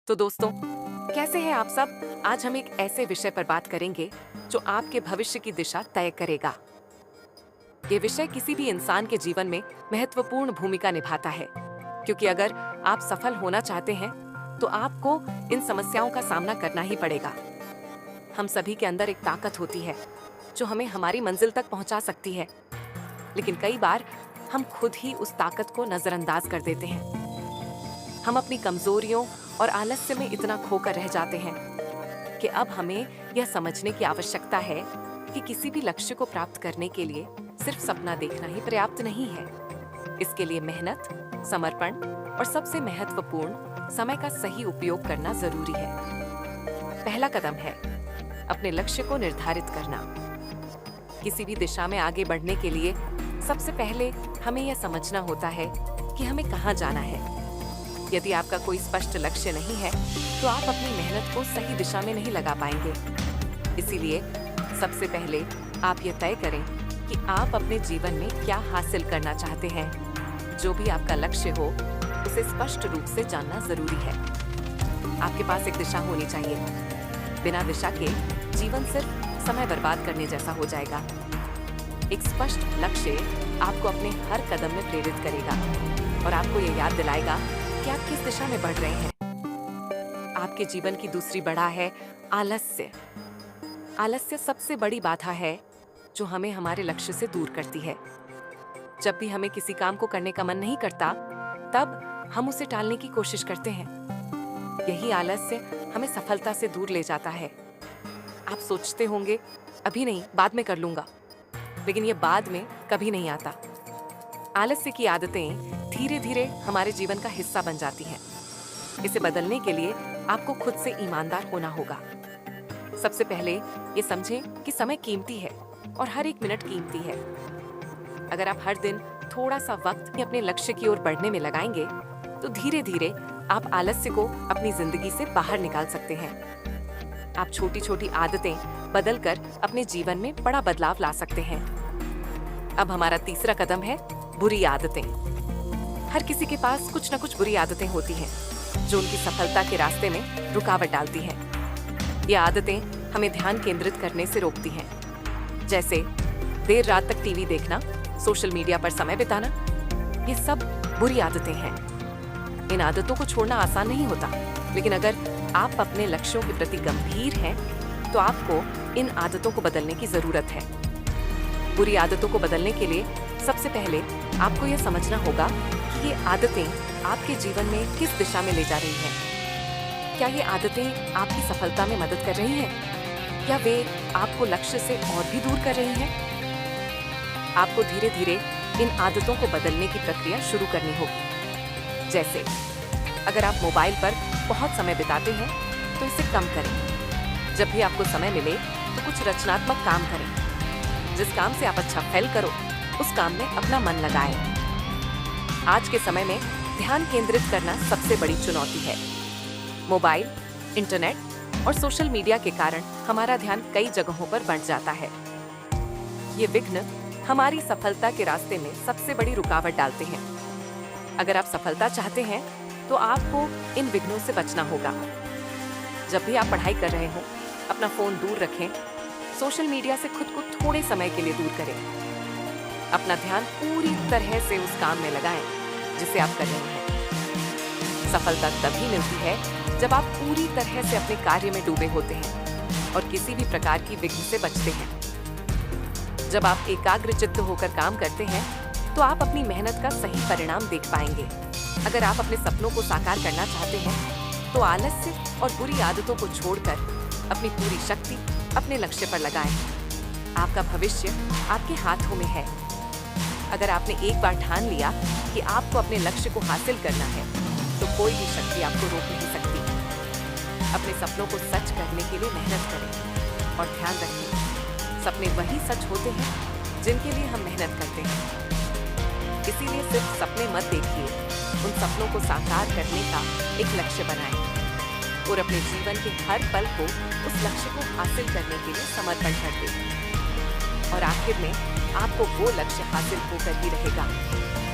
तो दोस्तों, कैसे हैं आप सब? आज हम एक ऐसे विषय पर बात करेंगे जो आपके भविष्य की दिशा तय करेगा। ये विषय किसी भी इंसान के जीवन में महत्वपूर्ण भूमिका निभाता है, क्योंकि अगर आप सफल होना चाहते हैं, तो आपको इन समस्याओं का सामना करना ही पड़ेगा। हम सभी के अंदर एक ताकत होती है जो हमें हमारी मंजिल तक पहुंचा सकती है, लेकिन कई बार हम खुद ही उस ताकत को नजरअंदाज कर देते हैं। हम अपनी कमजोरियों और आलस्य में इतना खोकर रह जाते हैं कि अब हमें यह समझने की आवश्यकता है कि किसी भी लक्ष्य को प्राप्त करने के लिए सिर्फ सपना देखना ही पर्याप्त नहीं है। इसके लिए मेहनत, समर्पण और सबसे महत्वपूर्ण समय का सही उपयोग करना जरूरी है। पहला कदम है अपने लक्ष्य को निर्धारित करना। किसी भी दिशा में आगे बढ़ने के लिए सबसे पहले हमें यह समझना होता है कि हमें कहाँ जाना है। यदि आपका कोई स्पष्ट लक्ष्य नहीं है, तो आप अपनी मेहनत को सही दिशा में नहीं लगा पाएंगे। इसीलिए सबसे पहले आप ये तय करें कि आप अपने जीवन में क्या हासिल करना चाहते हैं। जो भी आपका लक्ष्य हो, उसे स्पष्ट रूप से जानना जरूरी है। आपके पास एक दिशा होनी चाहिए। बिना दिशा के जीवन सिर्फ समय बर्बाद करने जैसा हो जाएगा। एक स्पष्ट लक्ष्य आपको अपने हर कदम में प्रेरित करेगा और आपको ये याद दिलाएगा कि आप किस दिशा में बढ़ रहे हैं। आपके जीवन की दूसरी बड़ा है आलस्य। आलस्य सबसे बड़ी बाधा है जो हमें हमारे लक्ष्य से दूर करती है। जब भी हमें किसी काम को करने का मन नहीं करता, तब हम उसे टालने की कोशिश करते हैं। यही आलस्य हमें सफलता से दूर ले जाता है। आप सोचते होंगे, अभी नहीं, बाद में कर लूंगा, लेकिन ये बाद में कभी नहीं आता। आलस्य की आदतें धीरे धीरे हमारे जीवन का हिस्सा बन जाती हैं। इसे बदलने के लिए आपको खुद से ईमानदार होना होगा। सबसे पहले ये समझें कि समय कीमती है और हर एक मिनट कीमती है। अगर आप हर दिन थोड़ा सा वक्त अपने लक्ष्य की ओर बढ़ने में लगाएंगे, तो धीरे धीरे आप आलस्य को अपनी जिंदगी से बाहर निकाल सकते हैं। आप छोटी छोटी आदतें बदलकर अपने जीवन में बड़ा बदलाव ला सकते हैं। अब हमारा तीसरा कदम है बुरी आदतें। हर किसी के पास कुछ न कुछ बुरी आदतें होती हैं जो उनकी सफलता के रास्ते में रुकावट डालती हैं। ये आदतें हमें ध्यान केंद्रित करने से रोकती हैं, जैसे देर रात तक टीवी देखना, सोशल मीडिया पर समय बिताना। ये सब बुरी आदतें हैं। इन आदतों को छोड़ना आसान नहीं होता, लेकिन अगर आप अपने लक्ष्यों के प्रति गंभीर हैं, तो आपको इन आदतों को बदलने की जरूरत है। बुरी आदतों को बदलने के लिए सबसे पहले आपको यह समझना होगा कि ये आदतें आपके जीवन में किस दिशा में ले जा रही हैं। क्या ये आदतें आपकी सफलता में मदद कर रही हैं, या वे आपको लक्ष्य से और भी दूर कर रही हैं? आपको धीरे धीरे इन आदतों को बदलने की प्रक्रिया शुरू करनी होगी। जैसे अगर आप मोबाइल पर बहुत समय बिताते हैं, तो इसे कम करें। जब भी आपको समय मिले, तो कुछ रचनात्मक काम करें। जिस काम से आप अच्छा फील करो, उस काम में अपना मन लगाएं। आज के समय में ध्यान केंद्रित करना सबसे बड़ी चुनौती है। मोबाइल, इंटरनेट और सोशल मीडिया के कारण हमारा ध्यान कई जगहों पर बंट जाता है। ये विघ्न हमारी सफलता के रास्ते में सबसे बड़ी रुकावट डालते हैं। अगर आप सफलता चाहते हैं, तो आपको इन विघ्नों से बचना होगा। जब भी आप पढ़ाई कर रहे हो, अपना फोन दूर रखें। सोशल मीडिया से खुद को थोड़े समय के लिए दूर करें। अपना ध्यान पूरी तरह से उस काम में लगाएं जिसे आप कर रहे हैं। सफलता तभी मिलती है जब आप पूरी तरह से अपने कार्य में डूबे होते हैं और किसी भी प्रकार की विघ्न से बचते हैं। जब आप एकाग्रचित्त होकर काम करते हैं, तो आप अपनी मेहनत का सही परिणाम देख पाएंगे। अगर आप अपने सपनों को साकार करना चाहते हैं, तो आलस्य और बुरी आदतों को छोड़कर अपनी पूरी शक्ति अपने लक्ष्य पर लगाएं। आपका भविष्य आपके हाथों में है। अगर आपने एक बार ठान लिया कि आपको अपने लक्ष्य को हासिल करना है, तो कोई भी शक्ति आपको रोक नहीं सकती। अपने सपनों को सच करने के लिए मेहनत करें और ध्यान रखें, सपने वही सच होते हैं जिनके लिए हम मेहनत करते हैं। इसीलिए सिर्फ सपने मत देखिए, उन सपनों को साकार करने का एक लक्ष्य बनाएं और अपने जीवन के हर पल को उस लक्ष्य को हासिल करने के लिए समर्पण कर दें। और आखिर में आपको वो लक्ष्य हासिल होकर ही रहेगा